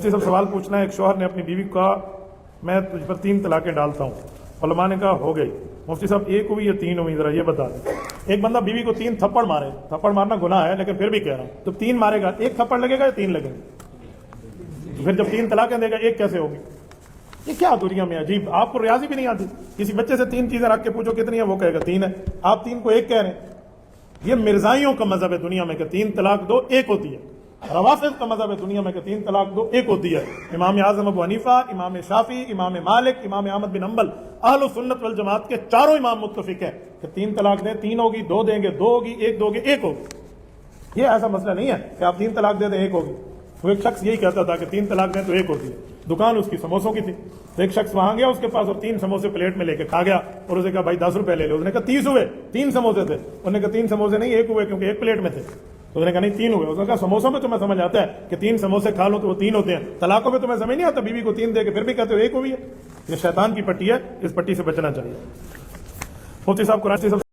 मुफ्ती साहब सवाल पूछना है, एक शौहर ने अपनी बीवी का मैं तुझ पर 3 तलाकें डालता हूँ, उलमा ने कहा हो गई। मुफ्ती साहब 1 हुई या 3 हुई, जरा ये बता दें। एक बंदा बीवी को 3 थप्पड़ मारे, थप्पड़ मारना गुनाह है लेकिन फिर भी कह रहा हूँ, तो 3 मारेगा 1 थप्पड़ लगेगा या 3 लगेंगे? तो फिर जब 3 तलाकें देगा 1 कैसे होगी? ये क्या दुनिया में अजीब, आपको रियाजी भी नहीं आती। किसी बच्चे से 3 चीजें रख के पूछो कितनी है, वो कहेगा 3 है, आप 3 को 1 कह रहे हैं। ये मिर्जाइयों का मजहब है दुनिया में कि 3 तलाक दो 1 होती है। रवाफिद का मजहब है दुनिया में कि 3 तलाक दो 1 होती है। इमाम आजम अबू हनीफा, इमाम शाफी, इमाम मालिक, इमाम अहमद बिन हंबल, अहलुस सुन्नत वल जमात के चारों इमाम मुत्तफिक है कि 3 तलाक दें 3 होगी, 2 देंगे 2 होगी, 1 दोगे 1 होगी। ये ऐसा मसला नहीं है कि आप 3 तलाक दे दें 1 होगी। वो एक शख्स यही कहता था कि 3 तलाक दें तो 1 होती है। दुकान उसकी समोसों की थी, तो एक शख्स वहां गया उसके पास और 3 समोसे प्लेट में लेके खा गया और उसने कहा भाई 10 रुपए ले लो। उसने कहा 30 हुए, 3 समोसे थे। उसने कहा 3 समोसे नहीं 1 हुए क्योंकि 1 प्लेट में थे। तो उसने कहा नहीं 3 हुए। उसने कहा समोसों में तुम्हें समझ आता है कि 3 समोसे खा लो तो वो 3 होते हैं, तलाकों में तुम्हें समझ नहीं आता बीवी को 3 दे के फिर भी कहते हो 1 हुई है। ये शैतान की पट्टी है, इस पट्टी से बचना चाहिए। मुफ्ती साहब कुरान